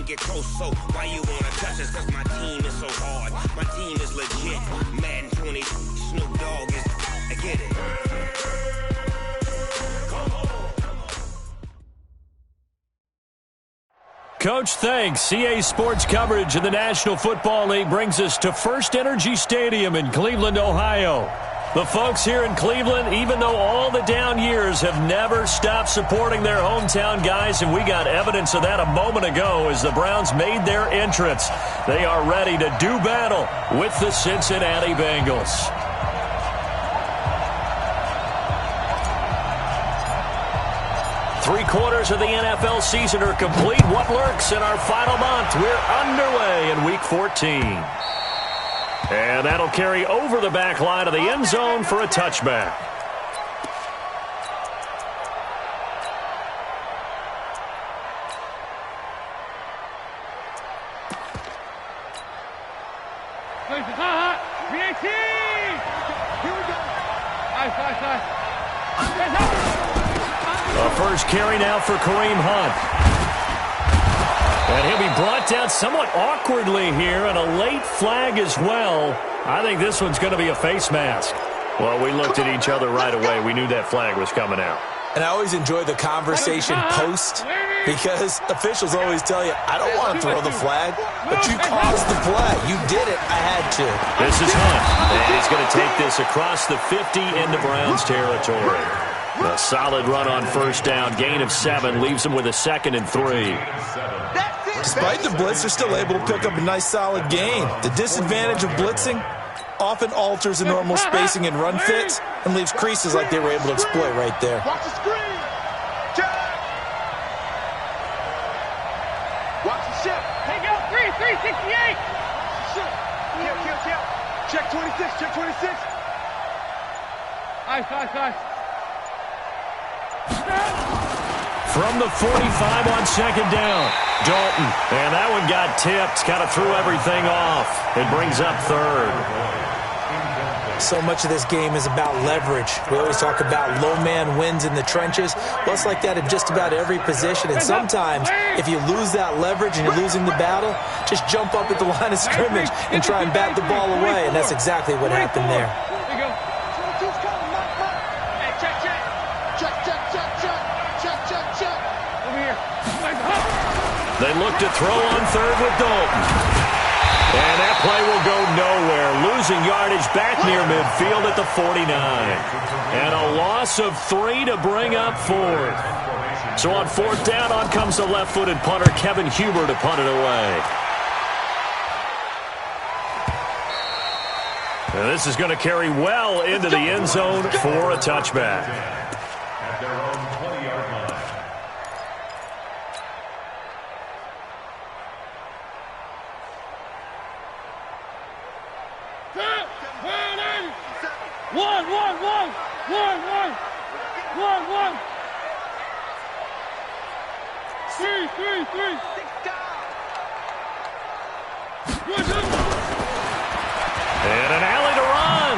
can't get close, so why you wanna touch us? Cause my team is so hard. My team is legit. Madden 20, Snoop Dogg is, I get it. Coach, thanks. CA Sports coverage of the National Football League brings us to First Energy Stadium in Cleveland, Ohio. The folks here in Cleveland, even though all the down years, have never stopped supporting their hometown guys, and we got evidence of that a moment ago as the Browns made their entrance. They are ready to do battle with the Cincinnati Bengals. Three-quarters of the NFL season are complete. What lurks in our final month? We're underway in Week 14. And that'll carry over the back line of the end zone for a touchback. A first carry now for Kareem Hunt. And he'll be brought down somewhat awkwardly here, and a late flag as well. I think this one's going to be a face mask. Well, we looked at each other right away. We knew that flag was coming out. And I always enjoy the conversation post, because officials always tell you, I don't want to throw the flag, but you caused the play. You did it. I had to. This is Hunt. And he's going to take this across the 50 into Browns territory. A solid run on first down. Gain of 7 leaves him with a 2nd and 3. Despite the blitz, they're still able to pick up a nice solid gain. The disadvantage of blitzing often alters the normal spacing and run fits and leaves creases like they were able to exploit right there. Watch the screen. Check. Watch the ship. Take out 368. Kill. Check 26. Check 26. Ice. From the 45 on second down, Dalton. And that one got tipped, kind of threw everything off. It brings up 3rd. So much of this game is about leverage. We always talk about low man wins in the trenches. Well, it's like that in just about every position. And sometimes, if you lose that leverage and you're losing the battle, just jump up at the line of scrimmage and try and bat the ball away. And that's exactly what happened there. They look to throw on 3rd with Dalton. And that play will go nowhere. Losing yardage back near midfield at the 49. And a loss of 3 to bring up 4th. So on 4th down, on comes the left-footed punter, Kevin Huber, to punt it away. And this is going to carry well into the end zone for a touchback. At their own 20-yard line. Three. And an alley to run.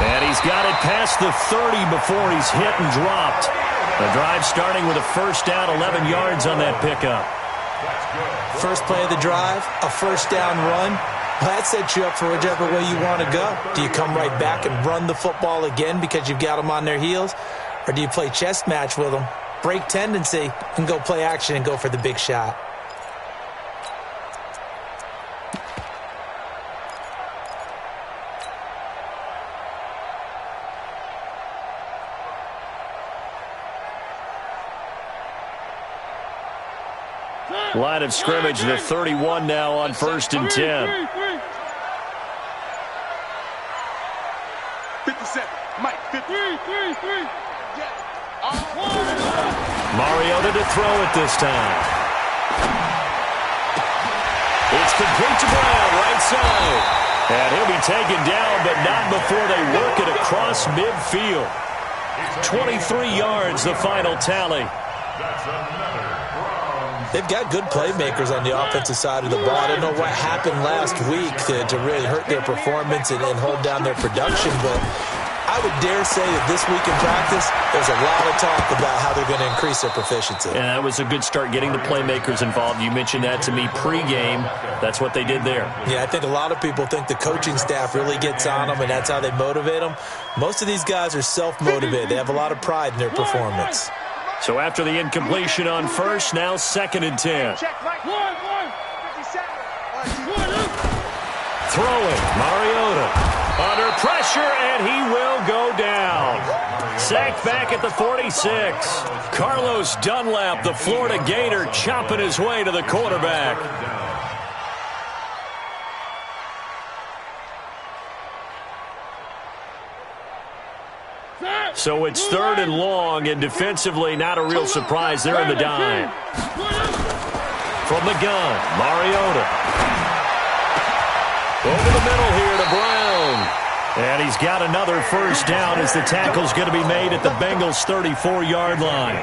And he's got it past the 30 before he's hit and dropped. The drive starting with a first down, 11 yards on that pickup. First play of the drive, a first down run. That sets you up for whichever way you want to go. Do you come right back and run the football again because you've got them on their heels? Or do you play chess match with them, break tendency, and go play action and go for the big shot? Line of scrimmage, the 31 now on 1st and 10. 57. Mike, 50. Mariota to throw it this time. It's complete to Brown, right side. And he'll be taken down, but not before they work it across midfield. 23 yards, the final tally. They've got good playmakers on the offensive side of the ball. I don't know what happened last week to really hurt their performance and hold down their production, but I would dare say that this week in practice, there's a lot of talk about how they're going to increase their proficiency. And that was a good start, getting the playmakers involved. You mentioned that to me pregame. That's what they did there. Yeah, I think a lot of people think the coaching staff really gets on them, and that's how they motivate them. Most of these guys are self-motivated. They have a lot of pride in their performance. So after the incompletion on first, now 2nd and 10. Throwing, Mariota. Under pressure, and he will go down. Sacked back at the 46. Carlos Dunlap, the Florida Gator, chopping his way to the quarterback. So it's 3rd and long, and defensively not a real surprise there in the dime. From the gun, Mariota. Over the middle here to Brown. And he's got another first down as the tackle's going to be made at the Bengals' 34-yard line.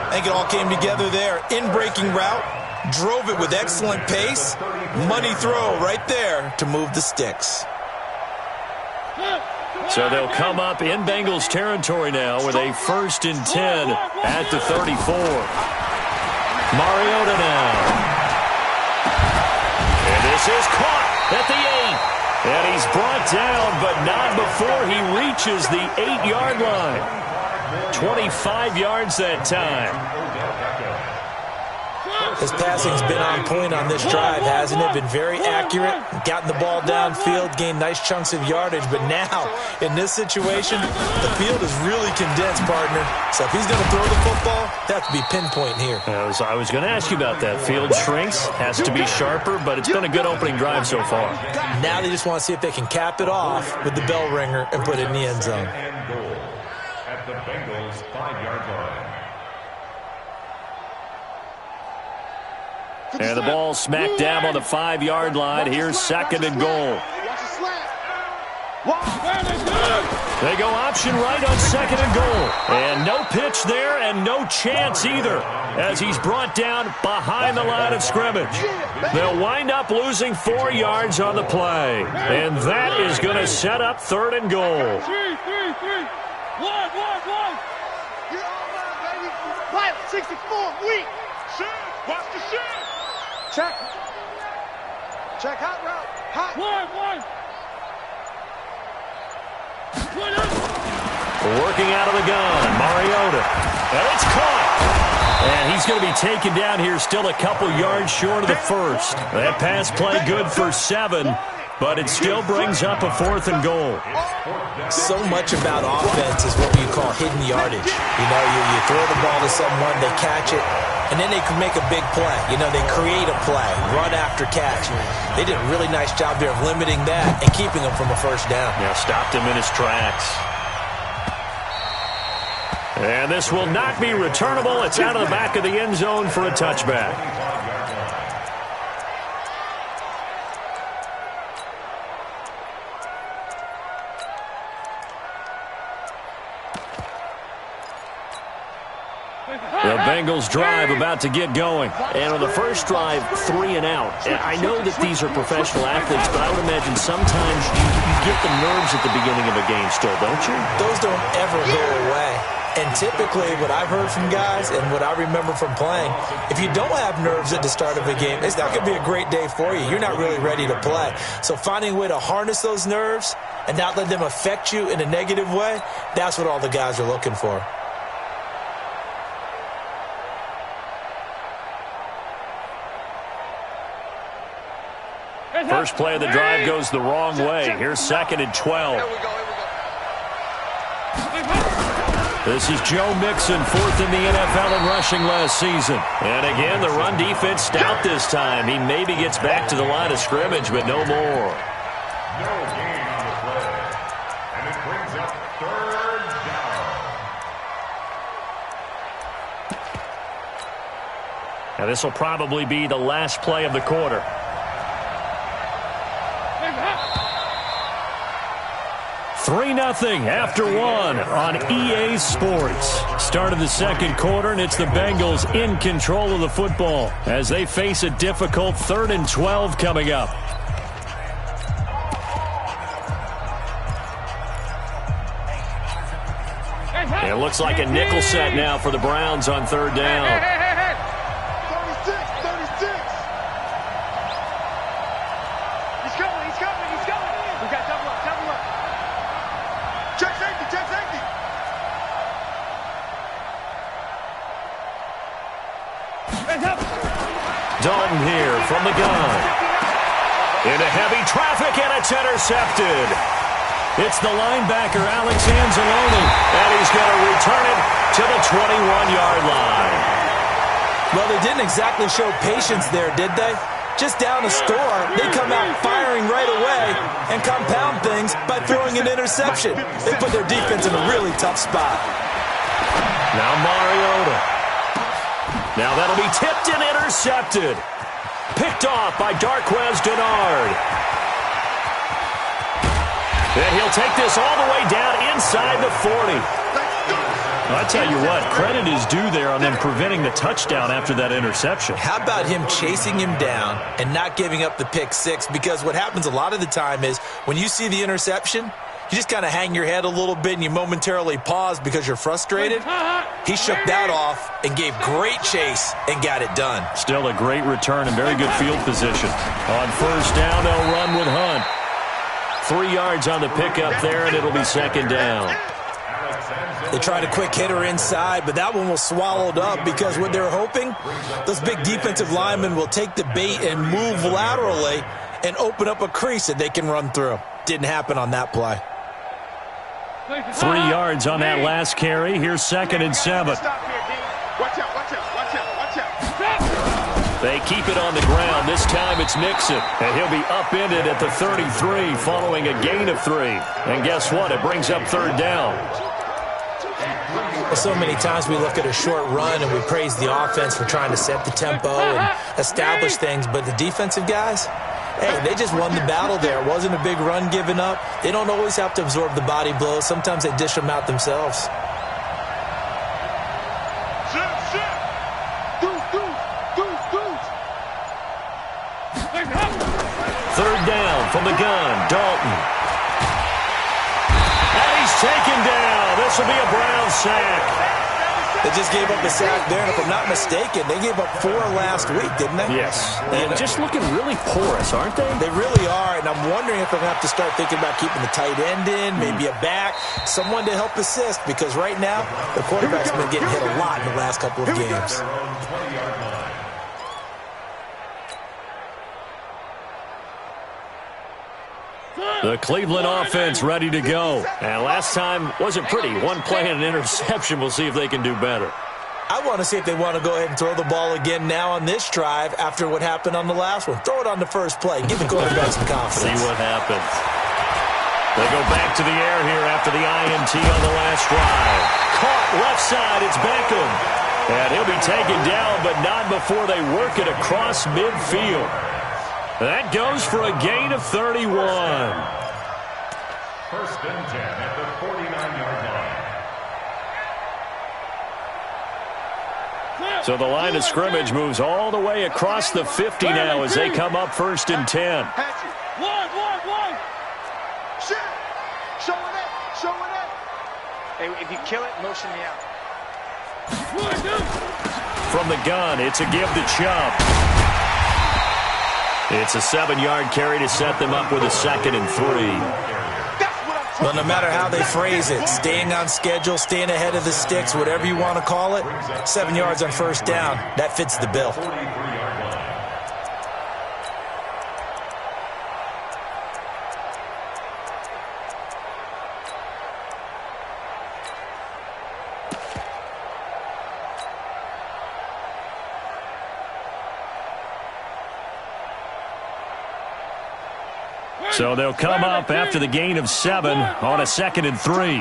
I think it all came together there. In-breaking route, drove it with excellent pace. Money throw right there to move the sticks. So they'll come up in Bengals territory now with a 1st and 10 at the 34. Mariota now. And this is caught at the 8. And he's brought down, but not before he reaches the 8-yard line. 25 yards that time. His passing's been on point on this drive, hasn't it? Been very accurate, gotten the ball downfield, gained nice chunks of yardage. But now, in this situation, the field is really condensed, partner. So if he's going to throw the football, that has to be pinpoint here. I was going to ask you about that. Field shrinks, has to be sharper, but it's been a good opening drive so far. Now they just want to see if they can cap it off with the bell ringer and put it in the end zone. At the Bengals' 5-yard line. And the ball smack dab on the 5-yard line. Here's 2nd and goal. They go option right on 2nd and goal. And no pitch there and no chance either as he's brought down behind the line of scrimmage. They'll wind up losing 4 yards on the play. And that is going to set up 3rd and goal. 3. 1. Pilot 64, weak. Watch the shit. Check hot route. Hot. 1. Working out of the gun, Mariota. And it's caught. And he's going to be taken down here, still a couple yards short of the first. That pass play good for 7, but it still brings up a 4th and goal. So much about offense is what you call hidden yardage. You know, you throw the ball to someone, they catch it, and then they can make a big play. You know, they create a play, run after catch. They did a really nice job there of limiting that and keeping him from a first down. Yeah, stopped him in his tracks. And this will not be returnable. It's out of the back of the end zone for a touchback. The Bengals drive about to get going. And on the first drive, 3 and out. I know that these are professional athletes, but I would imagine sometimes you get the nerves at the beginning of a game still, don't you? Those don't ever go away. And typically what I've heard from guys and what I remember from playing, if you don't have nerves at the start of a game, it's not going to be a great day for you. You're not really ready to play. So finding a way to harness those nerves and not let them affect you in a negative way, that's what all the guys are looking for. First play of the drive goes the wrong way. Here's 2nd and 12. This is Joe Mixon, 4th in the NFL in rushing last season. And again, the run defense stout this time. He maybe gets back to the line of scrimmage, but no more. No gain on the play. And it brings up 3rd down. Now this will probably be the last play of the quarter. 3-0 after 1 on EA Sports. Start of the second quarter, and it's the Bengals in control of the football as they face a difficult 3rd and 12 coming up. It looks like a nickel set now for the Browns on third down. 36. He's coming. We got double up. Check safety. Dalton here from the gun. Into heavy traffic, and it's intercepted. It's the linebacker, Alex Anzalone, and he's going to return it to the 21-yard line. Well, they didn't exactly show patience there, did they? Just down a score, they come out firing right away and compound things by throwing an interception. They put their defense in a really tough spot. Now Mariota. Now that'll be tipped and intercepted. Picked off by Darquez Dennard. And he'll take this all the way down inside the 40. I tell you what, credit is due there on them preventing the touchdown after that interception. How about him chasing him down and not giving up the pick six? Because what happens a lot of the time is when you see the interception, you just kind of hang your head a little bit and you momentarily pause because you're frustrated. He shook that off and gave great chase and got it done. Still a great return and very good field position. On first down, they'll run with Hunt. 3 yards on the pickup there, and it'll be second down. They tried a quick hitter inside, but that one was swallowed up because what they're hoping, those big defensive linemen will take the bait and move laterally and open up a crease that they can run through. Didn't happen on that play. 3 yards on that last carry. Here's second and 7. Watch out. They keep it on the ground. This time it's Mixon. And he'll be upended at the 33 following a gain of 3. And guess what? It brings up third down. Well, so many times we look at a short run and we praise the offense for trying to set the tempo and establish things. But the defensive guys, hey, they just won the battle there. It wasn't a big run given up. They don't always have to absorb the body blows. Sometimes they dish them out themselves. Third down from the gun, Dalton. And he's taken down. This will be a Brown sack. They just gave up a sack there, and if I'm not mistaken, they gave up 4 last week, didn't they? Yes. And just looking really porous, aren't they? They really are, and I'm wondering if they're going to have to start thinking about keeping the tight end in, maybe a back, someone to help assist, because right now, the quarterback's been getting hit a lot in the last couple of games. The Cleveland offense ready to go. And last time wasn't pretty. One play and an interception. We'll see if they can do better. I want to see if they want to go ahead and throw the ball again now on this drive after what happened on the last one. Throw it on the first play. Give the quarterback some confidence. See what happens. They go back to the air here after the INT on the last drive. Caught left side. It's Beckham. And he'll be taken down, but not before they work it across midfield. That goes for a gain of 31. First and 10 at the 49-yard line. So the line of scrimmage moves all the way across the 50 now as they come up first and 10. One. Showing it. Hey, if you kill it, motion me out. From the gun, it's a give to Chubb. It's a 7-yard carry to set them up with a second and 3. Well, no matter how they phrase it, staying on schedule, staying ahead of the sticks, whatever you want to call it, 7 yards on first down, that fits the bill. So they'll come up after the gain of 7 on a second and 3. Target.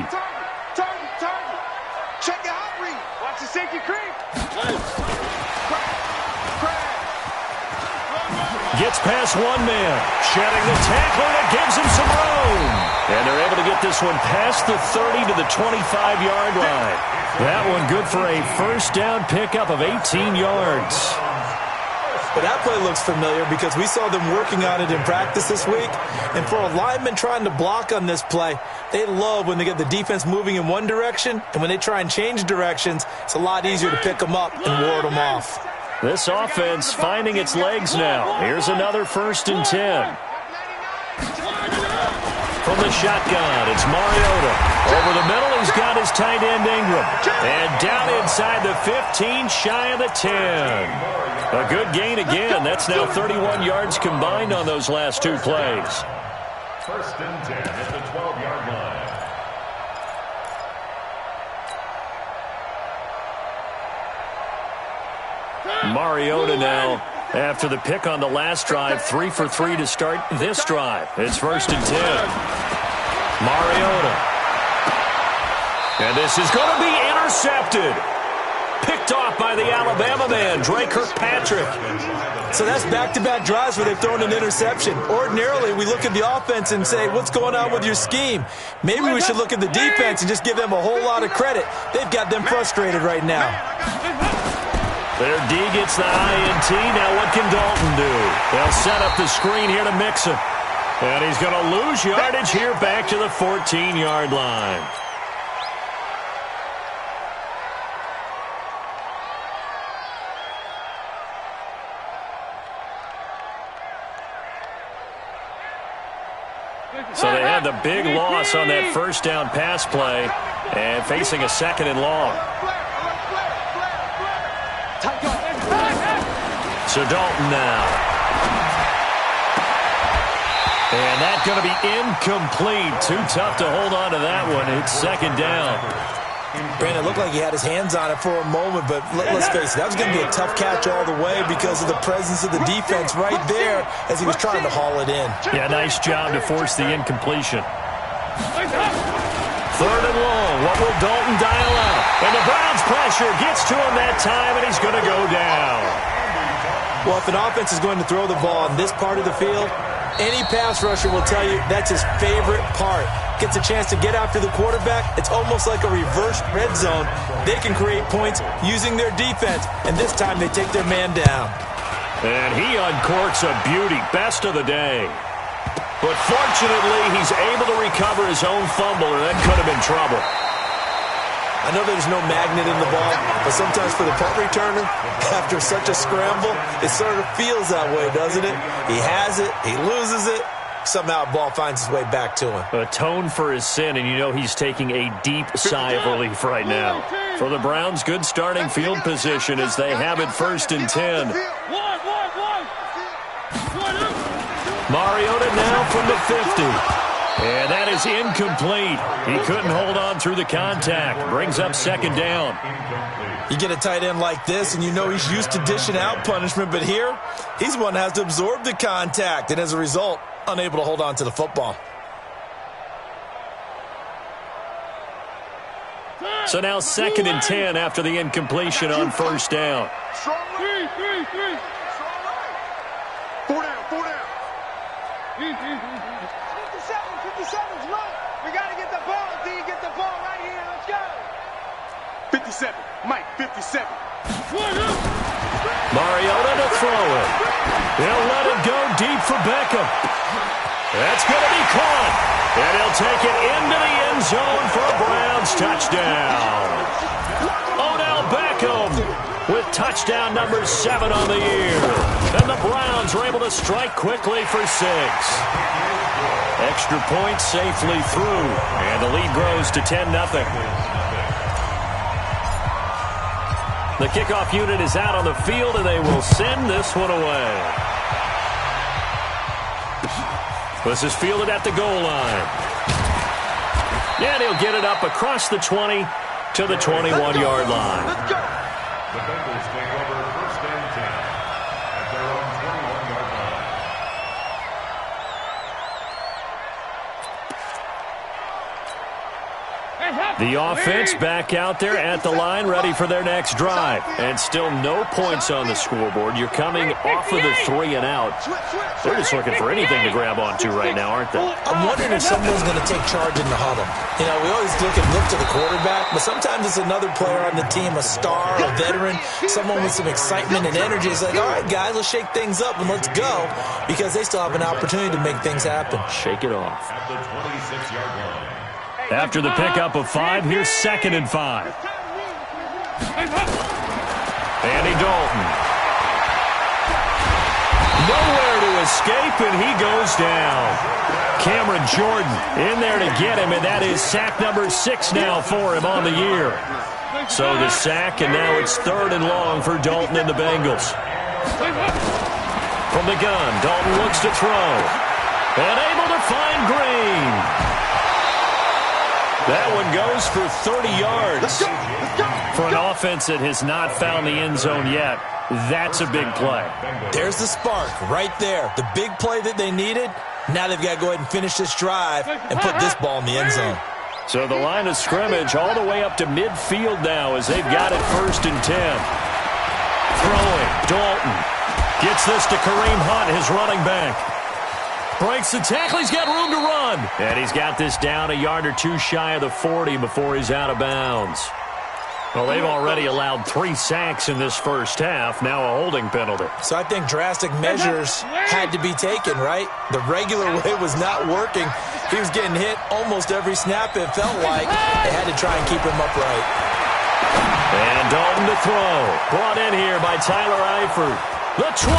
Check the hot read. Watch the safety creep. Gets past one man. Shedding the tackler that gives him some room. And they're able to get this one past the 30 to the 25-yard line. That one good for a first down pickup of 18 yards. Well, that play looks familiar because we saw them working on it in practice this week. And for a lineman trying to block on this play, they love when they get the defense moving in one direction. And when they try and change directions, it's a lot easier to pick them up and ward them off. This offense finding its legs now. Here's another 1st and 10. From the shotgun, it's Mariota. Over the middle, he's got his tight end Ingram. And down inside the 15, shy of the 10. A good gain again. That's now 31 yards combined on those last 2 plays. 1st and 10 at the 12-yard line. Mariota now, after the pick on the last drive, 3 for 3 to start this drive. It's 1st and 10. Mariota. And this is going to be intercepted. Picked off by the Alabama man, Dre Kirkpatrick. So that's back-to-back drives where they've thrown an interception. Ordinarily, we look at the offense and say, what's going on with your scheme? Maybe we should look at the defense and just give them a whole lot of credit. They've got them frustrated right now. Their D gets the INT. Now what can Dalton do? They'll set up the screen here to Mixon. And he's going to lose yardage here back to the 14-yard line. So they had the big loss on that 1st down pass play and facing a 2nd and long. So Dalton now. And that's going to be incomplete. Too tough to hold on to that one. It's 2nd down. Brandon, it looked like he had his hands on it for a moment, but let's face it, that was going to be a tough catch all the way because of the presence of the defense right there as he was trying to haul it in. Yeah, nice job to force the incompletion. 3rd and long. What will Dalton dial out? And the Browns' pressure gets to him that time, and he's going to go down. Well, if an offense is going to throw the ball in this part of the field, any pass rusher will tell you that's his favorite part. Gets a chance to get after the quarterback. It's almost like a reverse red zone. They can create points using their defense, and this time they take their man down. And he uncorks a beauty. Best of the day. But fortunately, he's able to recover his own fumble, or that could have been trouble. I know there's no magnet in the ball, but sometimes for the punt returner, after such a scramble, it sort of feels that way, doesn't it? He has it, he loses it, somehow the ball finds its way back to him. Atone for his sin, and you know he's taking a deep sigh of relief right now. For the Browns, good starting field position as they have it 1st and 10. Mariota now from the 50. And that is incomplete. He couldn't hold on through the contact. Brings up 2nd down. You get a tight end like this, and you know he's used to dishing out punishment, but here, he's one that has to absorb the contact, and as a result, unable to hold on to the football. So now 2nd and 10 after the incompletion on 1st down. 4 down, 4 down. 57's right. We got to get the ball. D, get the ball right here. Let's go. 57. Mike, 57. Mariota to throw it. He'll let it go deep for Beckham. That's going to be caught. And he'll take it into the end zone for a Browns touchdown. Odell Beckham with touchdown number 7 on the year. And the Browns are able to strike quickly for 6. Extra point safely through. And the lead grows to 10-0. The kickoff unit is out on the field, and they will send this one away. This is fielded at the goal line. And he'll get it up across the 20 to the 21-yard line. The Bengals take over 1st and 10 at their own 21-yard line. The offense back out there at the line, ready for their next drive. And still no points on the scoreboard. You're coming off of the 3 and out. They're just looking for anything to grab onto right now, aren't they? I'm wondering if someone's going to take charge in the huddle. You know, we always look to the quarterback, but sometimes it's another player on the team, a star, a veteran, someone with some excitement and energy. It's like, all right, guys, let's shake things up and let's go, because they still have an opportunity to make things happen. Shake it off. At the 26-yard line. After the pickup of 5, here's 2nd and 5. Andy Dalton. Nowhere to escape, and he goes down. Cameron Jordan in there to get him, and that is sack number 6 now for him on the year. So the sack, and now it's 3rd and long for Dalton and the Bengals. From the gun, Dalton looks to throw. And able to find Green. That one goes for 30 yards. For an offense that has not found the end zone yet, that's a big play. There's the spark right there. The big play that they needed. Now they've got to go ahead and finish this drive and put this ball in the end zone. So the line of scrimmage all the way up to midfield now as they've got it 1st and 10. Throwing, Dalton gets this to Kareem Hunt, his running back. Breaks the tackle, he's got room to run. And he's got this down a yard or 2 shy of the 40 before he's out of bounds. Well, they've already allowed 3 sacks in this first half, now a holding penalty. So I think drastic measures had to be taken, right? The regular way was not working. He was getting hit almost every snap, it felt like. They had to try and keep him upright. And Dalton to throw. Brought in here by Tyler Eifert. The 20.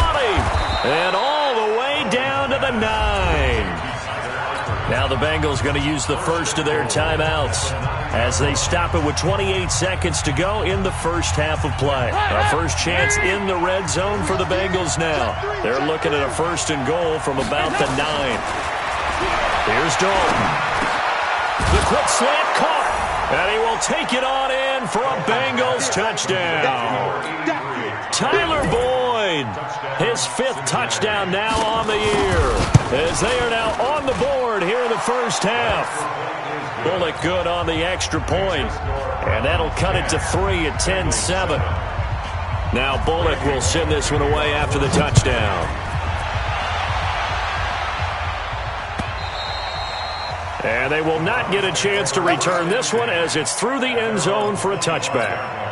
And all the way down to the 9. Now the Bengals going to use the first of their timeouts as they stop it with 28 seconds to go in the first half of play. A first chance in the red zone for the Bengals now. They're looking at a 1st and goal from about the 9. Here's Dalton. The quick slant caught. And he will take it on in for a Bengals touchdown. Tyler Boyd, his 5th touchdown now on the year, as they are now on the board here in the first half. Bullock good on the extra point, and that'll cut it to 3 at 10-7. Now Bullock will send this one away after the touchdown. And they will not get a chance to return this one as it's through the end zone for a touchback.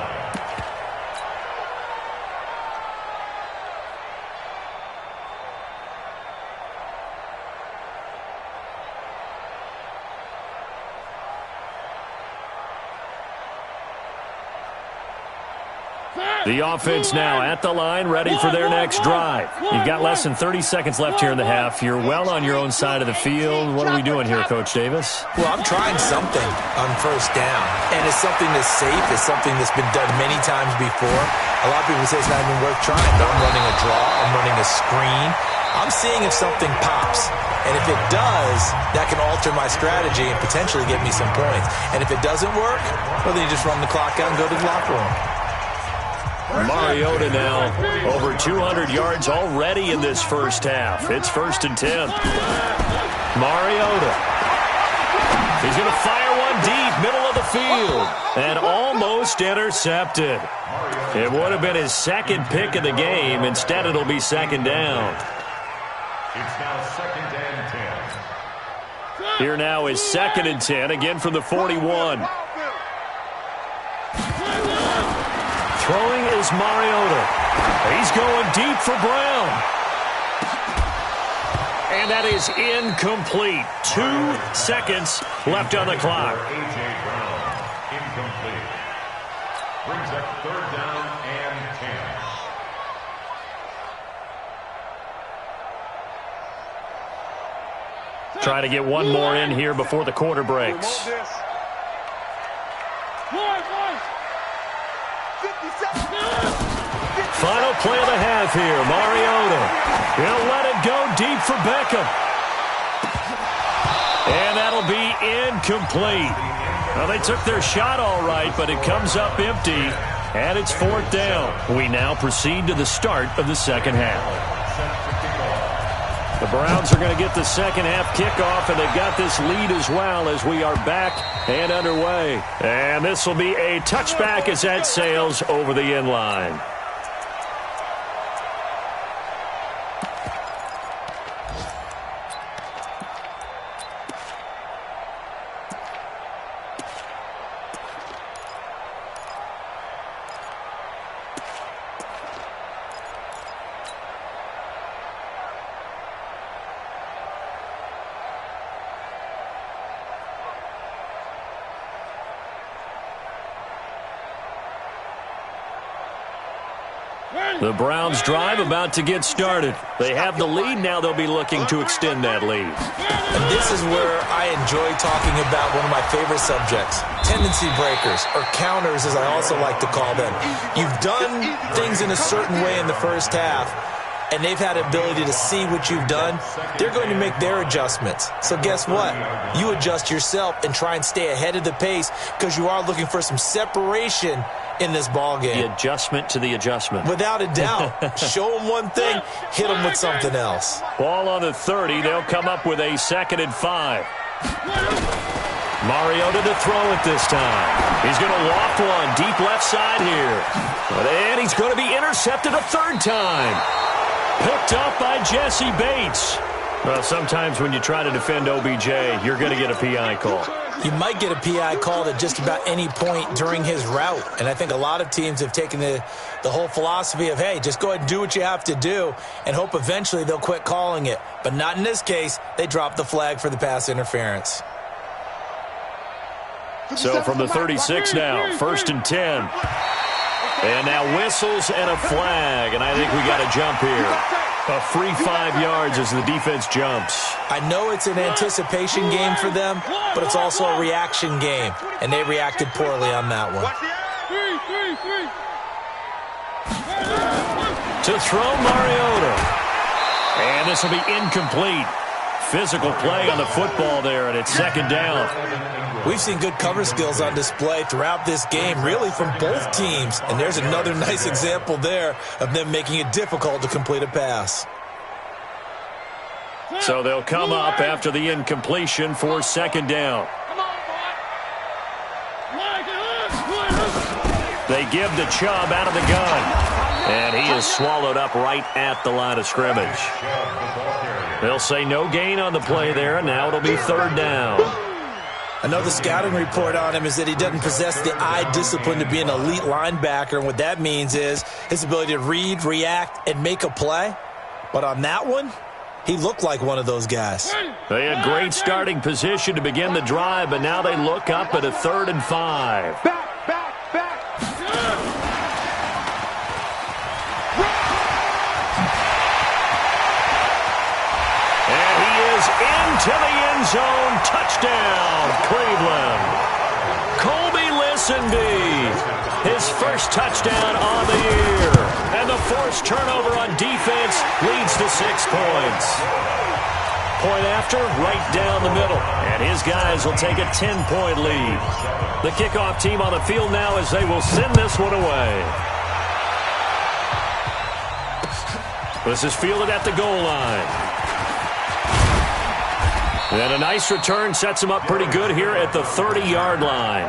The offense now at the line, ready for their next drive. You've got less than 30 seconds left here in the half. You're well on your own side of the field. What are we doing here, Coach Davis? Well, I'm trying something on 1st down, and it's something that's safe. It's something that's been done many times before. A lot of people say it's not even worth trying, but I'm running a draw. I'm running a screen. I'm seeing if something pops. And if it does, that can alter my strategy and potentially get me some points. And if it doesn't work, well, then you just run the clock out and go to the locker room. Mariota now over 200 yards already in this first half. It's 1st and 10. Mariota. He's going to fire one deep, middle of the field, and almost intercepted. It would have been his 2nd pick of the game. Instead, it'll be 2nd down. It's now 2nd and 10. Here now is 2nd and 10, again from the 41. Throwing is Mariota. He's going deep for Brown. And that is incomplete. 2 seconds left on the clock. A.J. Brown, incomplete. Brings up 3rd down and 10. Try to get one more in here before the quarter breaks. Final play of the half here. Mariota. He'll let it go deep for Beckham. And that'll be incomplete. Well, they took their shot all right, but it comes up empty. And it's 4th down. We now proceed to the start of the second half. The Browns are going to get the second half kickoff, and they've got this lead as well as we are back and underway. And this will be a touchback as that sails over the end line. The Browns drive about to get started. They have the lead. Now they'll be looking to extend that lead. And this is where I enjoy talking about one of my favorite subjects, tendency breakers, or counters as I also like to call them. You've done things in a certain way in the first half, and they've had the ability to see what you've done. They're going to make their adjustments. So guess what? You adjust yourself and try and stay ahead of the pace because you are looking for some separation in this ball game. The adjustment to the adjustment. Without a doubt. Show them one thing, hit them with something else. Ball on the 30. They'll come up with a 2nd and 5. Mariota to throw it this time. He's going to loft one deep left side here. And he's going to be intercepted a 3rd time. Picked up by Jesse Bates. Well, sometimes when you try to defend OBJ, you're going to get a PI call. You might get a PI called at just about any point during his route. And I think a lot of teams have taken the whole philosophy of, hey, just go ahead and do what you have to do and hope eventually they'll quit calling it. But not in this case. They dropped the flag for the pass interference. So from the 36 now, 1st and 10. And now whistles and a flag. And I think we got a jump here. A free 5 yards as the defense jumps. I know it's an anticipation game for them, but it's also a reaction game, and they reacted poorly on that one. To throw Mariota. And this will be incomplete. Physical play on the football there, and it's 2nd down. We've seen good cover skills on display throughout this game, really from both teams. And there's another nice example there of them making it difficult to complete a pass. So they'll come up after the incompletion for 2nd down. They give to Chubb out of the gun. And he is swallowed up right at the line of scrimmage. They'll say no gain on the play there, and now it'll be 3rd down. Another scouting report on him is that he doesn't possess the eye discipline to be an elite linebacker. And what that means is his ability to read, react, and make a play. But on that one, he looked like one of those guys. They had great starting position to begin the drive, but now they look up at a 3rd and 5. Back. And he is into the end zone. Touchdown, Cleveland. Colby Lisenby, his first touchdown on the year. And the forced turnover on defense leads to 6 points. Point after, right down the middle. And his guys will take a 10-point lead. The kickoff team on the field now as they will send this one away. This is fielded at the goal line. And a nice return sets him up pretty good here at the 30-yard line.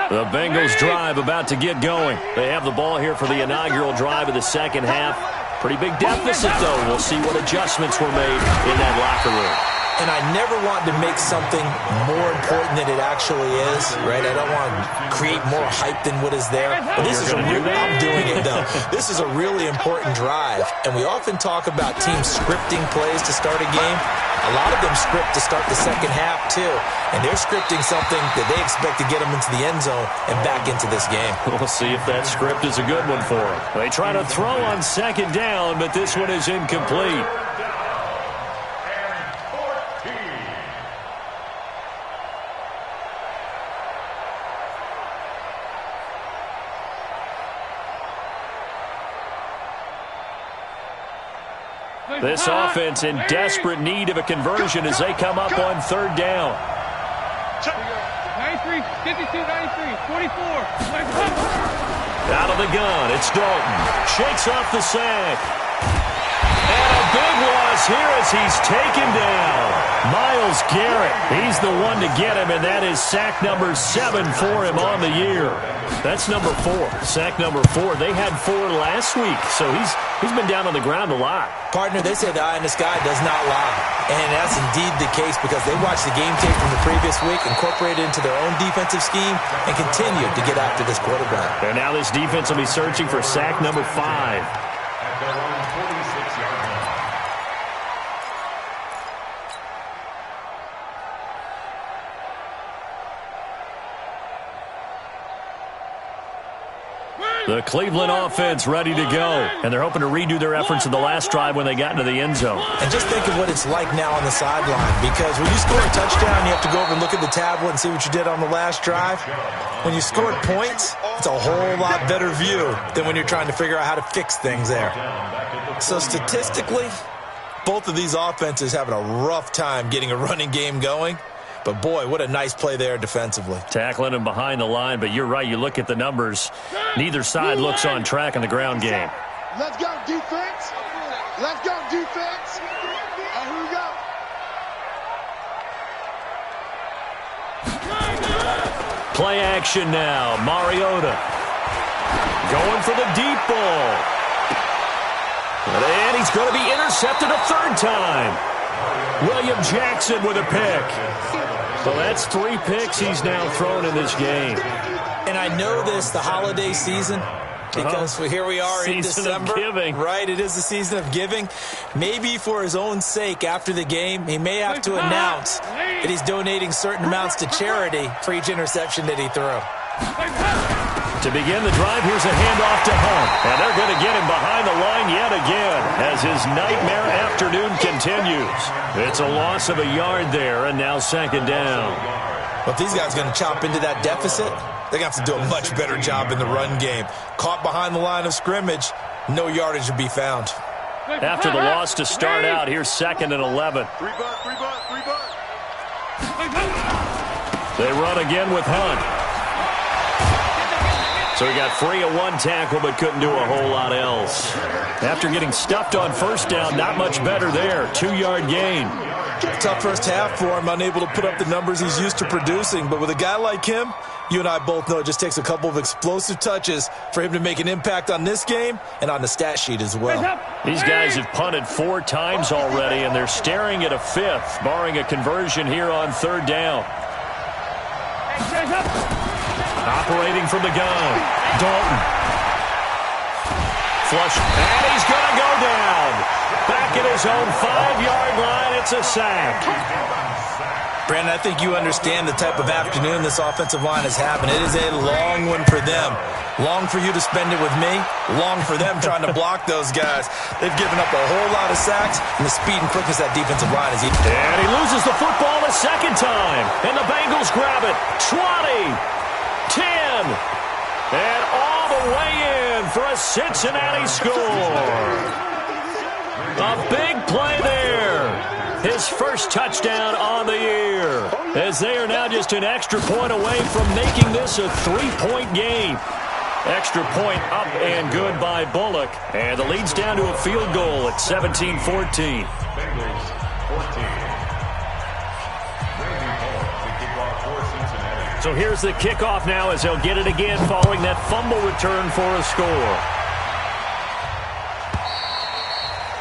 The Bengals drive about to get going. They have the ball here for the inaugural drive of the 2nd half. Pretty big deficit, though. We'll see what adjustments were made in that locker room. And I never want to make something more important than it actually is, right? I don't want to create more hype than what is there. But this is I'm doing it, though. This is a really important drive. And we often talk about teams scripting plays to start a game. A lot of them script to start the 2nd half, too. And they're scripting something that they expect to get them into the end zone and back into this game. We'll see if that script is a good one for them. They try to throw on 2nd down, but this one is incomplete. This offense in desperate need of a conversion as they come up on 3rd down. 93, 52, 93, 44. Out of the gun, it's Dalton. Shakes off the sack. And a big loss here as he's taken down. Myles Garrett, he's the one to get him, and that is sack number 7 for him on the year. That's number 4. Sack number 4. They had 4 last week, so he's been down on the ground a lot. Partner, they say the eye in the sky does not lie. And that's indeed the case because they watched the game tape from the previous week, incorporated it into their own defensive scheme, and continued to get after this quarterback. And now this defense will be searching for sack number 5. At their own 46-yard line. The Cleveland offense ready to go. And they're hoping to redo their efforts in the last drive when they got into the end zone. And just think of what it's like now on the sideline, because when you score a touchdown, you have to go over and look at the tablet and see what you did on the last drive. When you scored points, it's a whole lot better view than when you're trying to figure out how to fix things there. So statistically, both of these offenses having a rough time getting a running game going. But, boy, what a nice play there defensively. Tackling him behind the line, but you're right. You look at the numbers. Neither side looks on track in the ground game. Let's go, defense. Let's go, defense. And here we go. Play action now. Mariota going for the deep ball. And he's going to be intercepted a third time. William Jackson with a pick. So that's 3 picks he's now thrown in this game. And I know this, the holiday season, because here we are in December. Season of giving. Right, it is the season of giving. Maybe for his own sake after the game, he may have to announce that he's donating certain amounts to charity for each interception that he threw. To begin the drive, here's a handoff to Hunt. And they're going to get him behind the line yet again as his nightmare afternoon continues. It's a loss of a yard there, and now 2nd down. Well, if these guys are going to chop into that deficit, they're going to have to do a much better job in the run game. Caught behind the line of scrimmage, no yardage to be found. After the loss to start out, here's 2nd and 11. Three butt. They run again with Hunt. So he got free of 1 tackle but couldn't do a whole lot else. After getting stuffed on 1st down, not much better there. 2-yard gain. Tough first half for him, unable to put up the numbers he's used to producing. But with a guy like him, you and I both know it just takes a couple of explosive touches for him to make an impact on this game and on the stat sheet as well. These guys have punted 4 times already, and they're staring at a 5th, barring a conversion here on 3rd down. Operating from the gun, Dalton. Flush, and he's going to go down. Back at his own 5-yard line, it's a sack. Brandon, I think you understand the type of afternoon this offensive line is having. It is a long one for them. Long for you to spend it with me. Long for them trying to block those guys. They've given up a whole lot of sacks, and the speed and quickness that defensive line is. And he loses the football a 2nd time. And the Bengals grab it. 20, 10, and all the way in for a Cincinnati score. A big play there. His first touchdown on the year, as they are now just an extra point away from making this a 3-point game. Extra point up and good by Bullock, and the lead's down to a field goal at 17-14. Bengals 14. So here's the kickoff now as they'll get it again following that fumble return for a score.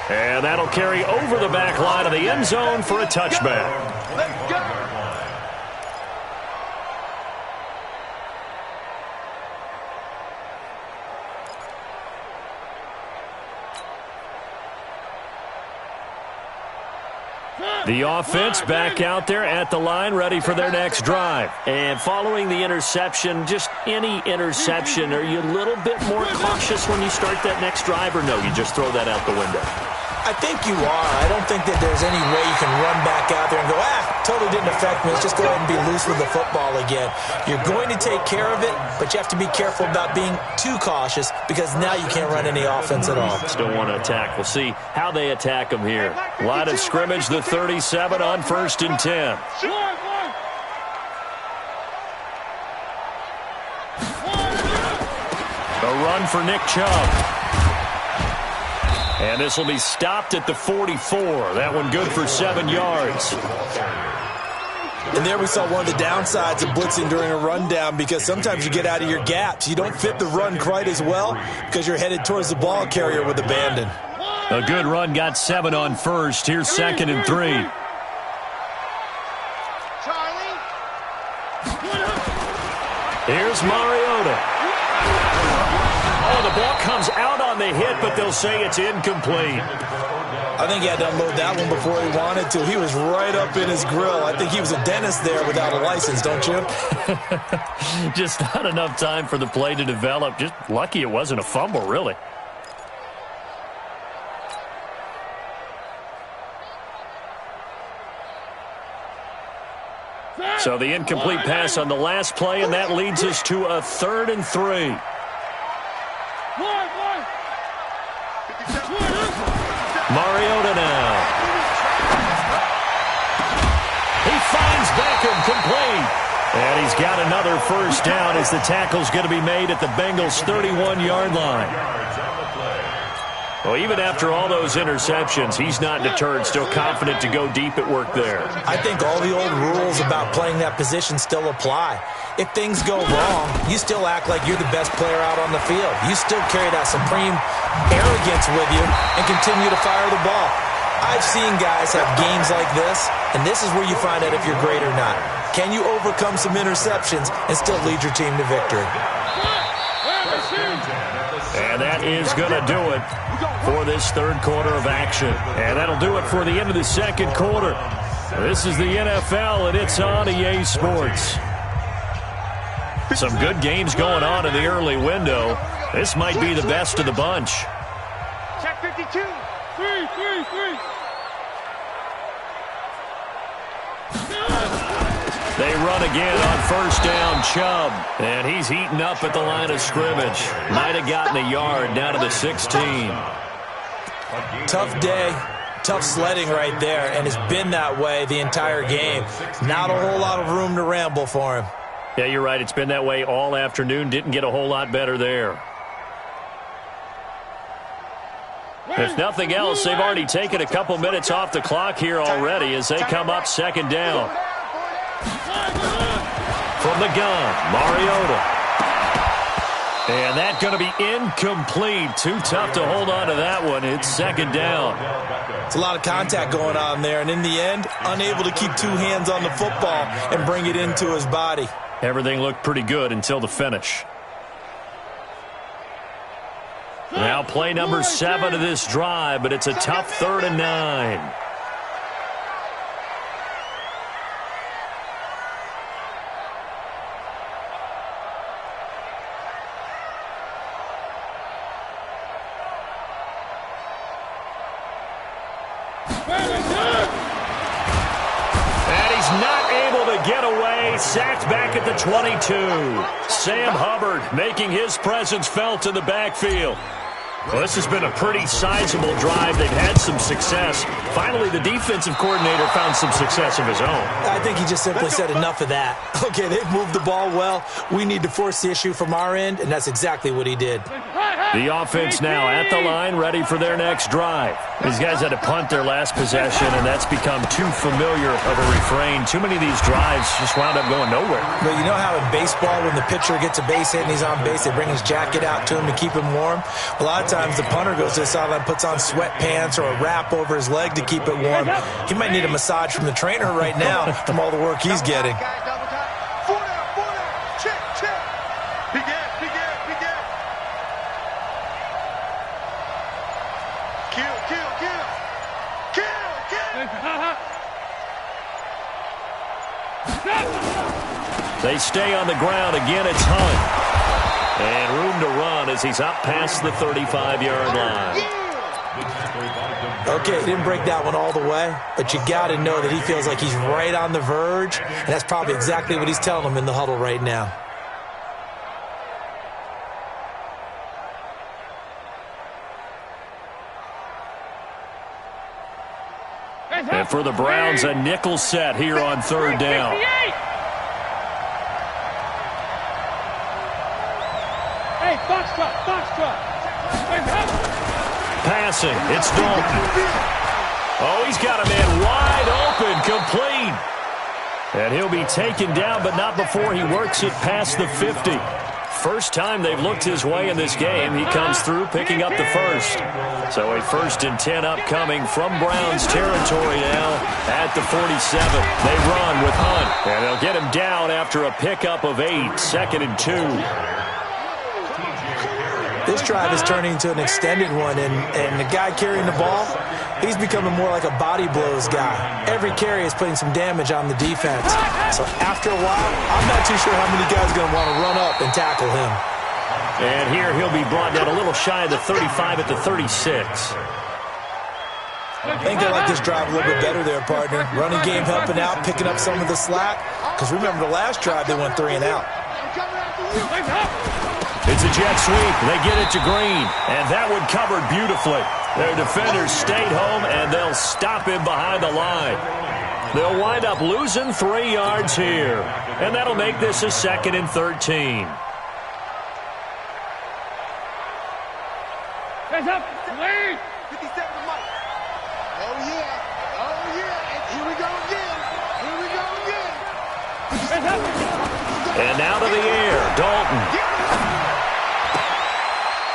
And that'll carry over the back line of the end zone for a touchback. Let's go. The offense back out there at the line, ready for their next drive. And following the interception, just any interception, are you a little bit more cautious when you start that next drive, or no, you just throw that out the window? I think you are. I don't think that there's any way you can run back out there and go, totally didn't affect me. Let's just go ahead and be loose with the football again. You're going to take care of it, but you have to be careful about being too cautious because now you can't run any offense at all. Still want to attack. We'll see how they attack them here. Line of scrimmage, the 37 on 1st and 10. run for Nick Chubb. And this will be stopped at the 44. That one good for 7 yards. And there we saw one of the downsides of blitzing during a rundown, because sometimes you get out of your gaps. You don't fit the run quite as well because you're headed towards the ball carrier with abandon. A good run got 7 on first. Here's 2nd and 3. Here's Mariota. Oh, the ball comes out on the hit, but they'll say it's incomplete. I think he had to unload that one before he wanted to. He was right up in his grill. I think he was a dentist there without a license, don't you? Just not enough time for the play to develop. Just lucky it wasn't a fumble, really. So the incomplete pass on the last play, and that leads us to a 3rd and 3. Mariota now. He finds Beckham, complete. And he's got another first down as the tackle's going to be made at the Bengals' 31-yard line. Well, even after all those interceptions, he's not deterred, still confident to go deep at work there. I think all the old rules about playing that position still apply. If things go wrong, you still act like you're the best player out on the field. You still carry that supreme arrogance with you and continue to fire the ball. I've seen guys have games like this, and this is where you find out if you're great or not. Can you overcome some interceptions and still lead your team to victory? And that is going to do it for this 3rd quarter of action. And that'll do it for the end of the 2nd quarter. This is the NFL, and it's on EA Sports. Some good games going on in the early window. This might be the best of the bunch. Check 52. 3. They run again on first down, Chubb. And he's heating up at the line of scrimmage. Might have gotten a yard down to the 16. Tough day, tough sledding right there, and it's been that way the entire game. Not a whole lot of room to ramble for him. Yeah, you're right. It's been that way all afternoon. Didn't get a whole lot better there. If nothing else, they've already taken a couple minutes off the clock here already as they come up 2nd down. From the gun, Mariota. And that's going to be incomplete. Too tough to hold on to that one. It's 2nd down. It's a lot of contact going on there, and in the end, unable to keep 2 hands on the football and bring it into his body. Everything looked pretty good until the finish. Now play number 7 of this drive, but it's a tough 3rd and 9. Sacked back at the 22. Sam Hubbard making his presence felt in the backfield. Well, this has been a pretty sizable drive. They've had some success. Finally, the defensive coordinator found some success of his own. I think he just simply said enough of that. Okay, they've moved the ball well. We need to force the issue from our end, and that's exactly what he did. The offense now at the line, ready for their next drive. These guys had to punt their last possession, and that's become too familiar of a refrain. Too many of these drives just wound up going nowhere. Well, you know how in baseball, when the pitcher gets a base hit and he's on base, they bring his jacket out to him to keep him warm? A lot of times the punter goes to the sideline, puts on sweatpants or a wrap over his leg to keep it warm. He might need a massage from the trainer right now from all the work he's getting. They stay on the ground. Again, it's Hunt. And room to run as he's up past the 35-yard line. Okay, he didn't break that one all the way, but you got to know that he feels like he's right on the verge, and that's probably exactly what he's telling them in the huddle right now. And for the Browns, a nickel set here on 3rd down. Box truck, box truck. Passing, it's Dalton. Oh, he's got a man wide open, complete. And he'll be taken down, but not before he works it past the 50. First time they've looked his way in this game. He comes through picking up the first. So a 1st and 10 upcoming from Browns territory now at the 47. They run with Hunt, and they'll get him down after a pickup of 8, 2nd and 2. This drive is turning into an extended one, and the guy carrying the ball, he's becoming more like a body blows guy. Every carry is putting some damage on the defense. So after a while, I'm not too sure how many guys are going to want to run up and tackle him. And here he'll be brought down a little shy of the 35 at the 36. I think they like this drive a little bit better there, partner. Running game helping out, picking up some of the slack. Because remember the last drive, they went 3 and out. It's a jet sweep. They get it to Green, and that one covered beautifully. Their defenders stayed home, and they'll stop him behind the line. They'll wind up losing 3 yards here, and that'll make this a 2nd and 13. Hands up, lead. 57 to Mike. Oh, yeah. Oh, yeah. And here we go again. Here we go again. Hands up. And now to the air, Dalton.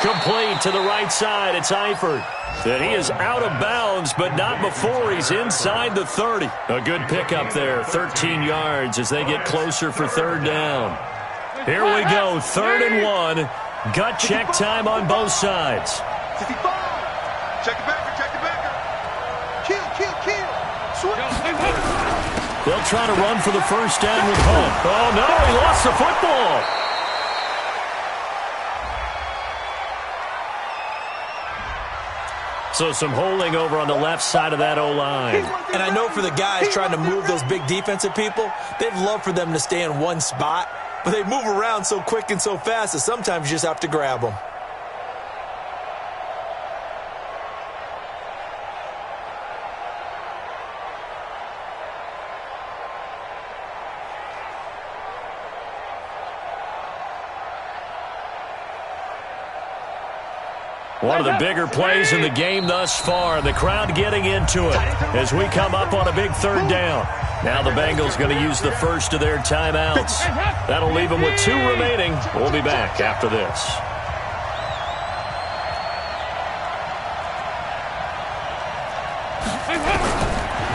Complete to the right side, it's Eifert. And he is out of bounds, but not before he's inside the 30. A good pickup there, 13 yards as they get closer for 3rd down. Here we go, 3rd and 1. Gut check time on both sides. 65. Check the backer, check the backer. Kill, kill, kill. Switch. They'll try to run for the 1st down with Hunt. Oh, no, he lost the football. So some holding over on the left side of that O-line. And I know for the guys trying to move those big defensive people, they'd love for them to stay in one spot. But they move around so quick and so fast that sometimes you just have to grab them. One of the bigger plays in the game thus far. The crowd getting into it as we come up on a big 3rd down. Now the Bengals going to use the first of their timeouts. That'll leave them with 2 remaining. We'll be back after this.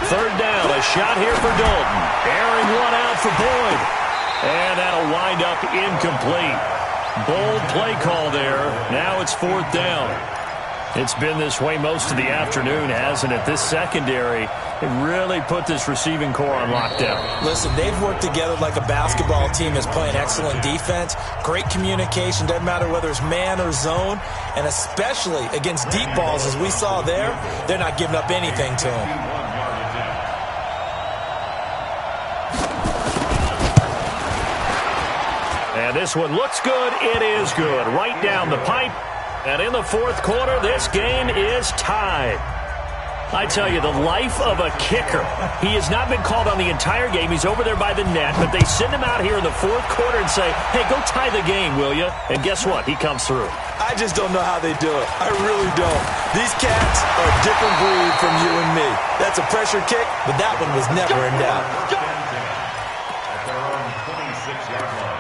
Third down, a shot here for Dalton. Airing one out for Boyd. And that'll wind up incomplete. Bold play call there. Now it's 4th down. It's been this way most of the afternoon, hasn't it? This secondary, it really put this receiving core on lockdown. Listen, they've worked together like a basketball team that's playing excellent defense. Great communication, doesn't matter whether it's man or zone. And especially against deep balls, as we saw there, they're not giving up anything to them. And this one looks good. It is good. Right down the pipe. And in the 4th quarter, this game is tied. I tell you, the life of a kicker. He has not been called on the entire game. He's over there by the net. But they send him out here in the 4th quarter and say, hey, go tie the game, will you? And guess what? He comes through. I just don't know how they do it. I really don't. These cats are a different breed from you and me. That's a pressure kick, but that one was never in doubt. At their own 26-yard line.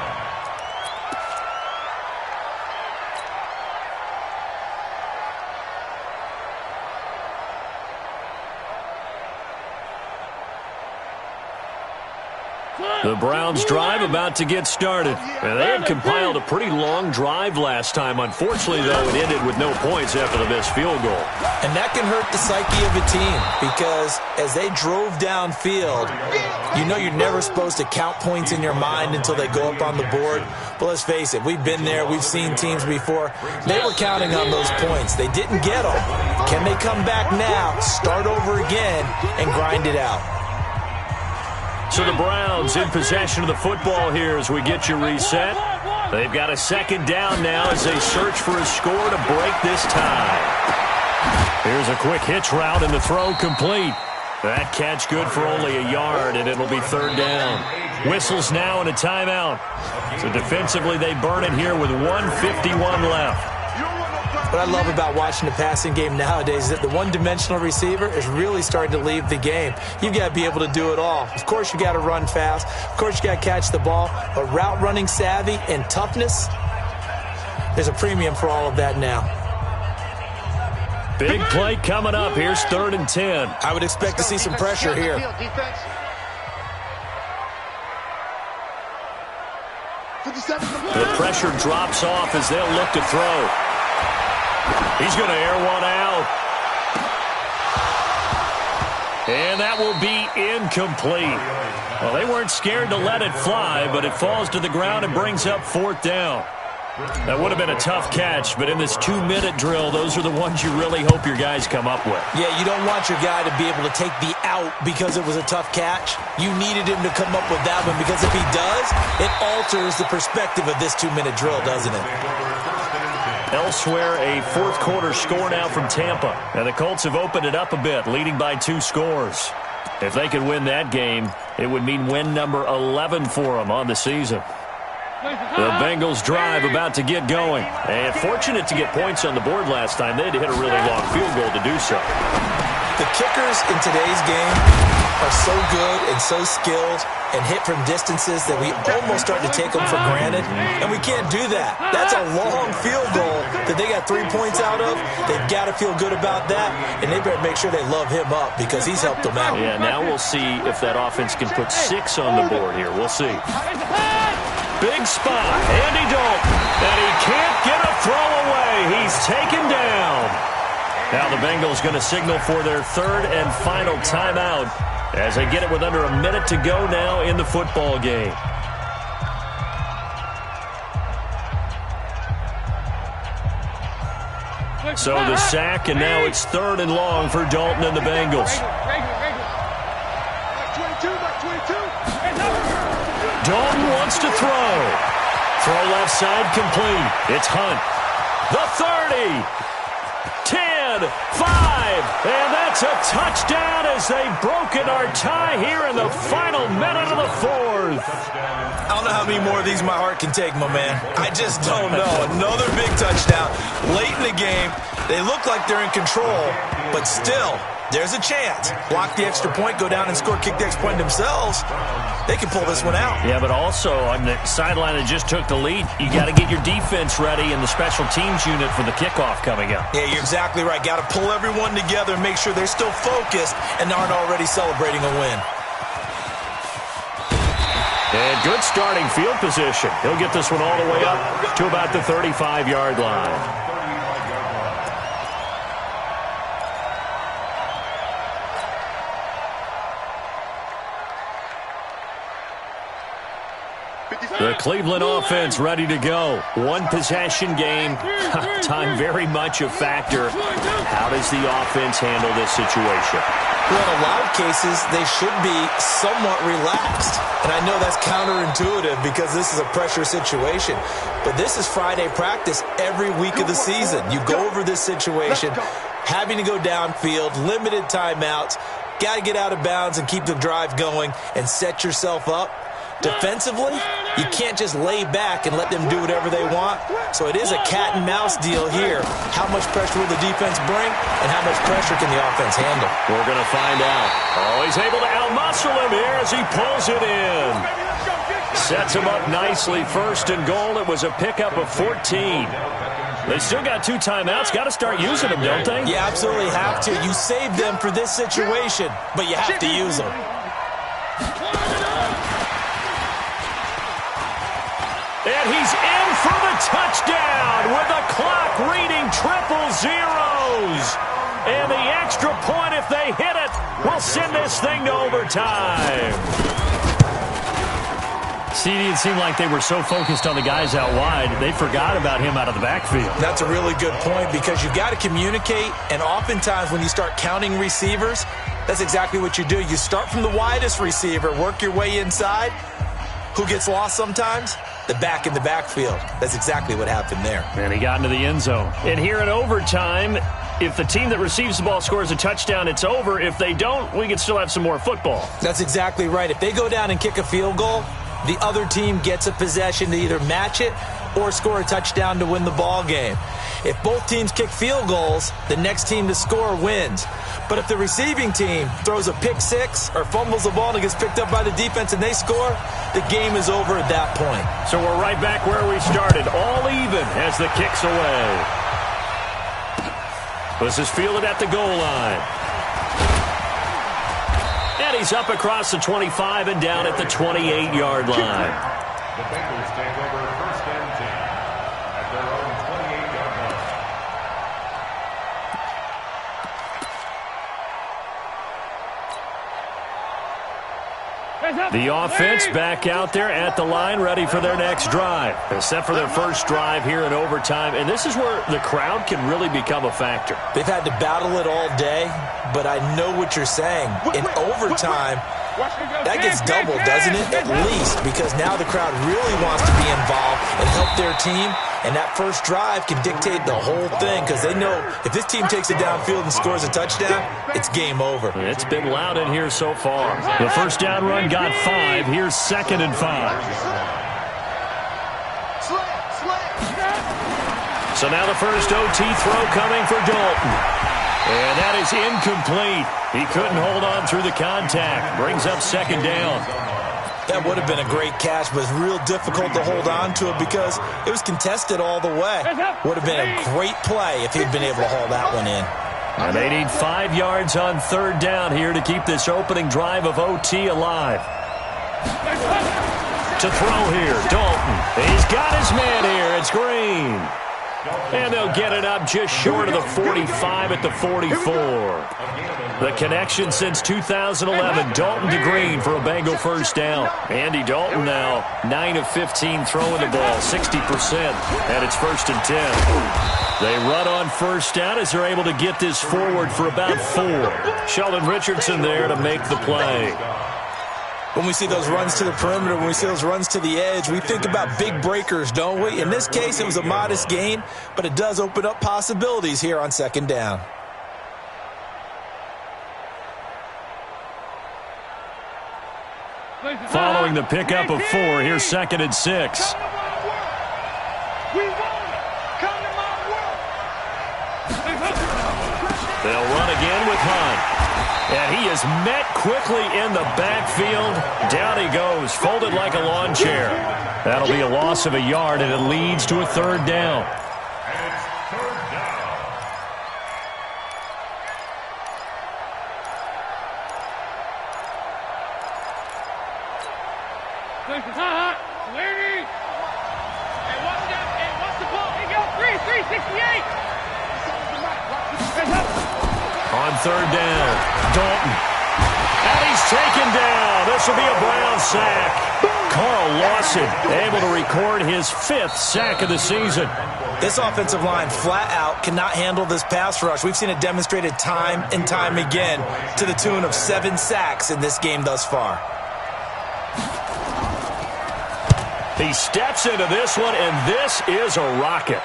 The Browns drive about to get started. And they had compiled a pretty long drive last time. Unfortunately, though, it ended with no points after the missed field goal. And that can hurt the psyche of a team because as they drove downfield, you know you're never supposed to count points in your mind until they go up on the board. But let's face it, we've been there. We've seen teams before. They were counting on those points. They didn't get them. Can they come back now, start over again, and grind it out? So the Browns in possession of the football here as we get you reset. They've got a 2nd down now as they search for a score to break this tie. Here's a quick hitch route and the throw complete. That catch good for only a yard, and it'll be 3rd down. Whistles now and a timeout. So defensively, they burn it here with 1:51 left. What I love about watching the passing game nowadays is that the one-dimensional receiver is really starting to leave the game. You've got to be able to do it all. Of course, you got to run fast. Of course, you got to catch the ball. But route running savvy and toughness, there's a premium for all of that now. Big play coming up. Here's 3rd and 10. I would expect to see some pressure here. The pressure drops off as they'll look to throw. He's going to air one out. And that will be incomplete. Well, they weren't scared to let it fly, but it falls to the ground and brings up 4th down. That would have been a tough catch, but in this 2-minute drill, those are the ones you really hope your guys come up with. Yeah, you don't want your guy to be able to take the out because it was a tough catch. You needed him to come up with that one because if he does, it alters the perspective of this 2-minute drill, doesn't it? Elsewhere, a 4th quarter score now from Tampa. And the Colts have opened it up a bit, leading by 2 scores. If they could win that game, it would mean win number 11 for them on the season. The Bengals drive about to get going. And fortunate to get points on the board last time. They had to hit a really long field goal to do so. The kickers in today's game are so good and so skilled and hit from distances that we almost start to take them for granted. And we can't do that. That's a long field goal that they got 3 points out of. They've got to feel good about that. And they better make sure they love him up because he's helped them out. Yeah, now we'll see if that offense can put 6 on the board here. We'll see. Big spot, Andy Dalton, and he can't get a throw away. He's taken down. Now the Bengals going to signal for their 3rd and final timeout as they get it with under a minute to go now in the football game. So the sack, and now it's 3rd and long for Dalton and the Bengals. Dalton wants to throw. Throw left side complete. It's Hunt. The 30. 10, 5, and that's a touchdown as they've broken our tie here in the final minute of the 4th. I don't know how many more of these my heart can take, my man. I just don't know. Another big touchdown. Late in the game, they look like they're in control, but still, there's a chance. Block the extra point, go down and score, kick the extra point themselves. They can pull this one out. Yeah, but also on the sideline that just took the lead, you got to get your defense ready and the special teams unit for the kickoff coming up. Yeah, you're exactly right. Got to pull everyone together and make sure they're still focused and aren't already celebrating a win. And good starting field position. He'll get this one all the way up to about the 35-yard line. The Cleveland offense ready to go. One possession game. Time very much a factor. How does the offense handle this situation? Well, in a lot of cases, they should be somewhat relaxed. And I know that's counterintuitive because this is a pressure situation. But this is Friday practice every week of the season. You go over this situation, having to go downfield, limited timeouts, got to get out of bounds and keep the drive going and set yourself up. Defensively, you can't just lay back and let them do whatever they want. So it is a cat and mouse deal here. How much pressure will the defense bring and how much pressure can the offense handle? We're going to find out. Oh, he's able to out-muscle him here as he pulls it in. Sets him up nicely. 1st and goal. It was a pickup of 14. They still got 2 timeouts. Got to start using them, don't they? You absolutely have to. You save them for this situation, but you have to use them. And he's in for the touchdown with the clock reading triple zeros. And the extra point, if they hit it, will send this thing to overtime. See, it seemed like they were so focused on the guys out wide, they forgot about him out of the backfield. That's a really good point because you've got to communicate, and oftentimes when you start counting receivers, that's exactly what you do. You start from the widest receiver, work your way inside. Who gets lost sometimes? the back in the backfield. That's exactly what happened there. And he got into the end zone. And here in overtime, if the team that receives the ball scores a touchdown, it's over. If they don't, we can still have some more football. That's exactly right. If they go down and kick a field goal, the other team gets a possession to either match it or score a touchdown to win the ball game. If both teams kick field goals, the next team to score wins. But if the receiving team throws a pick six or fumbles the ball and it gets picked up by the defense and they score, the game is over at that point. So we're right back where we started, all even as the kick's away. This is fielded at the goal line. And he's up across the 25 and down at the 28-yard line. The Bengals take over first and 10 at their own 28-yard line. The offense back out there at the line, ready for their next drive. They're set for their first drive here in overtime, and this is where the crowd can really become a factor. They've had to battle it all day, but I know what you're saying. In overtime, that gets doubled, doesn't it? At least, because now the crowd really wants to be involved and help their team, and that first drive can dictate the whole thing because they know if this team takes it downfield and scores a touchdown, it's game over. It's been loud in here so far. The first down run got 5. Here's 2nd and 5. So now the first OT throw coming for Dalton. And that is incomplete. He couldn't hold on through the contact. Brings up 2nd down. That would have been a great catch, but it's real difficult to hold on to it because it was contested all the way. Would have been a great play if he'd been able to haul that one in. And they need 5 yards on 3rd down here to keep this opening drive of OT alive. To throw here, Dalton. He's got his man here. It's Green. And they'll get it up just short of the 45 at the 44. The connection since 2011, Dalton to Green for a Bengal first down. Andy Dalton now 9 of 15 throwing the ball, 60%, and it's 1st and 10. They run on first down as they're able to get this forward for about 4. Sheldon Richardson there to make the play. When we see those runs to the perimeter, when we see those runs to the edge, we think about big breakers, don't we? In this case, it was a modest gain, but it does open up possibilities here on 2nd down. Following the pickup of 4, here's 2nd and 6. They'll run again with Hunt. And he is met quickly in the backfield. Down he goes, folded like a lawn chair. That'll be a loss of a yard, and it leads to a 3rd down. And it's 3rd down. Lady! Hey, what's the ball? He got 368! On 3rd down, Dalton. And he's taken down. This will be a Brown sack. Carl Lawson able to record his 5th sack of the season. This offensive line flat out cannot handle this pass rush. We've seen it demonstrated time and time again to the tune of 7 sacks in this game thus far. He steps into this one, and this is a rocket.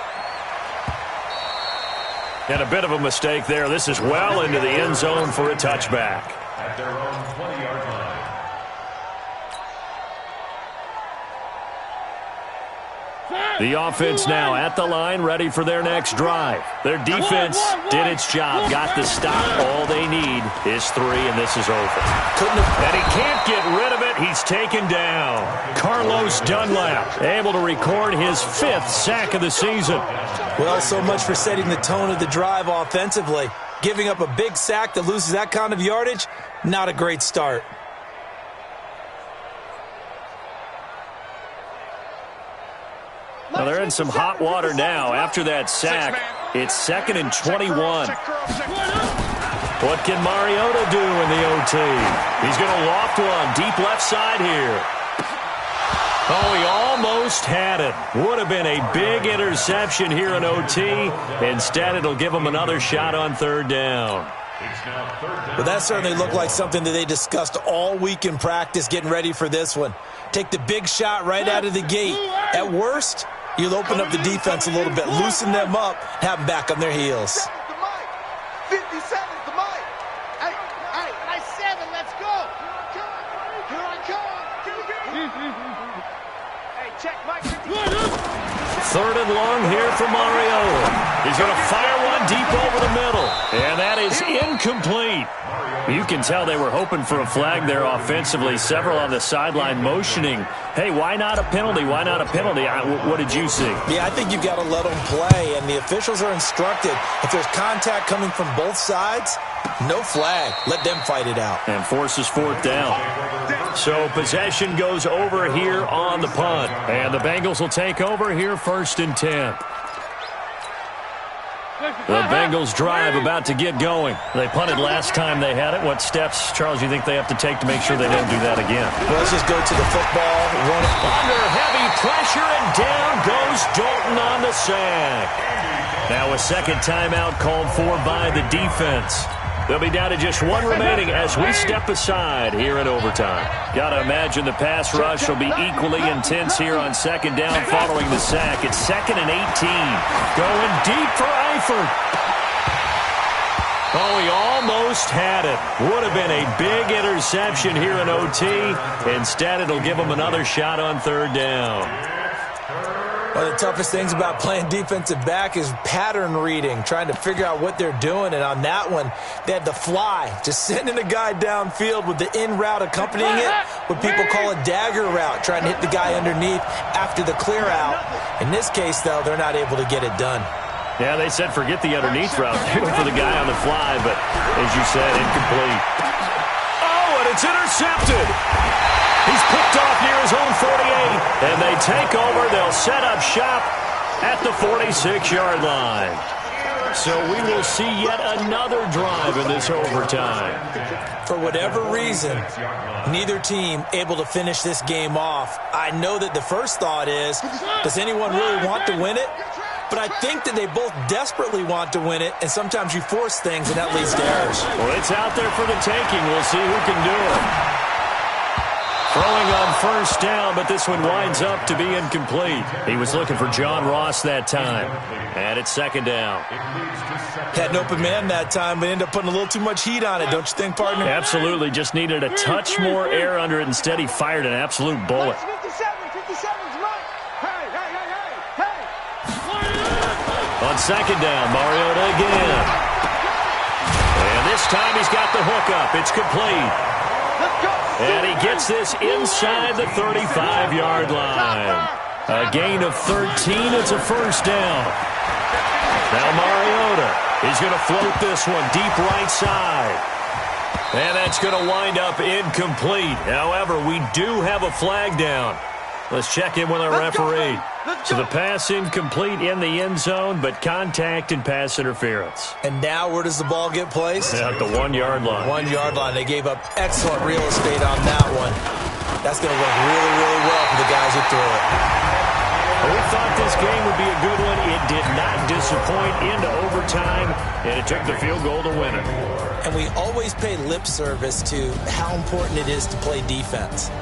And a bit of a mistake there. This is well into the end zone for a touchback. At their own 20-yard line. The offense now at the line, ready for their next drive. Their defense did its job, got the stop. All they need is 3, and this is over. And he can't get rid of it. He's taken down. Carlos Dunlap able to record his 5th sack of the season. Well, so much for setting the tone of the drive offensively. Giving up a big sack that loses that kind of yardage, not a great start. Well, they're in some hot water now. After that sack, it's 2nd and 21. What can Mariota do in the OT? He's going to loft one deep left side here. Oh, he almost had it. Would have been a big interception here in OT. Instead, it'll give him another shot on 3rd down. Well, that certainly looked like something that they discussed all week in practice getting ready for this one. Take the big shot right out of the gate. At worst, you'll open up the defense a little bit, loosen them up, have them back on their heels. 57's the mic. Hey, Nice 7, let's go. here I come. Hey, check Mike. 3rd and long here for Mariota. He's going to fire one deep over the middle. And that is incomplete. You can tell they were hoping for a flag there offensively. Several on the sideline motioning, hey, why not a penalty? Why not a penalty? What did you see? Yeah, I think you've got to let them play, and the officials are instructed. If there's contact coming from both sides, no flag. Let them fight it out. And forces 4th down. So possession goes over here on the punt. And the Bengals will take over here 1st and 10. The Bengals drive about to get going. They punted last time they had it. What steps, Charles, do you think they have to take to make sure they don't do that again? Well, let's just go to the football, run it. Under heavy pressure, and down goes Dalton on the sack. Now a second timeout called for by the defense. They'll be down to just one remaining as we step aside here in overtime. Got to imagine the pass rush will be equally intense here on 2nd down following the sack. It's 2nd and 18. Going deep for Eifert. Oh, he almost had it. Would have been a big interception here in OT. Instead, it'll give him another shot on 3rd down. One of the toughest things about playing defensive back is pattern reading, trying to figure out what they're doing. And on that one, they had the fly, just sending a guy downfield with the in route accompanying it, what people call a dagger route, trying to hit the guy underneath after the clear out. In this case, though, they're not able to get it done. Yeah, they said forget the underneath route. They went for the guy on the fly, but as you said, incomplete. Oh, and it's intercepted. He's picked off near his own 48, and they take over. They'll set up shop at the 46-yard line. So we will see yet another drive in this overtime. For whatever reason, neither team able to finish this game off. I know that the first thought is, does anyone really want to win it? But I think that they both desperately want to win it, and sometimes you force things, and that leads to errors. Well, it's out there for the taking. We'll see who can do it. Throwing on 1st down, but this one winds up to be incomplete. He was looking for John Ross that time. And it's 2nd down. Had an open man that time, but ended up putting a little too much heat on it, don't you think, partner? Absolutely. Just needed a touch more air under it. Instead, he fired an absolute bullet. 57's right. Hey. On 2nd down, Mariota again. And this time he's got the hook up. It's complete. Let's go. And he gets this inside the 35-yard line. A gain of 13. It's a 1st down. Now Mariota is going to float this one deep right side. And that's going to wind up incomplete. However, we do have a flag down. Let's check in with our referee. So the pass incomplete in the end zone, but contact and pass interference. And now where does the ball get placed? At the 1-yard line. 1-yard line. They gave up excellent real estate on that one. That's going to work really, really well for the guys who threw it. Well, we thought this game would be a good one. It did not disappoint into overtime, and it took the field goal to win it. And we always pay lip service to how important it is to play defense.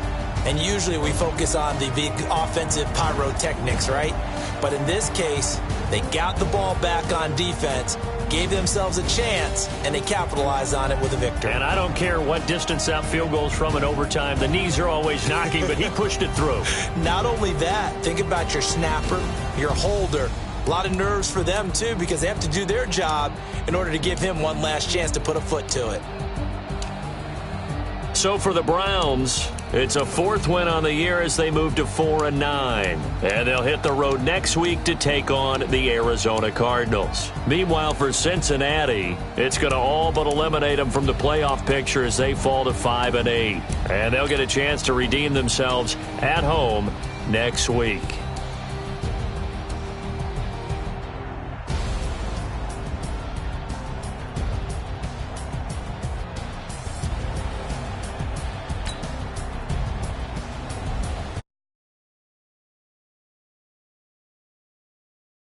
And usually we focus on the big offensive pyrotechnics, right? But in this case, they got the ball back on defense, gave themselves a chance, and they capitalized on it with a victory. And I don't care what distance that field goes from in overtime. The knees are always knocking, but he pushed it through. Not only that, think about your snapper, your holder. A lot of nerves for them, too, because they have to do their job in order to give him one last chance to put a foot to it. So for the Browns, it's a 4th win on the year as they move to 4-9. And they'll hit the road next week to take on the Arizona Cardinals. Meanwhile, for Cincinnati, it's going to all but eliminate them from the playoff picture as they fall to 5-8. And they'll get a chance to redeem themselves at home next week.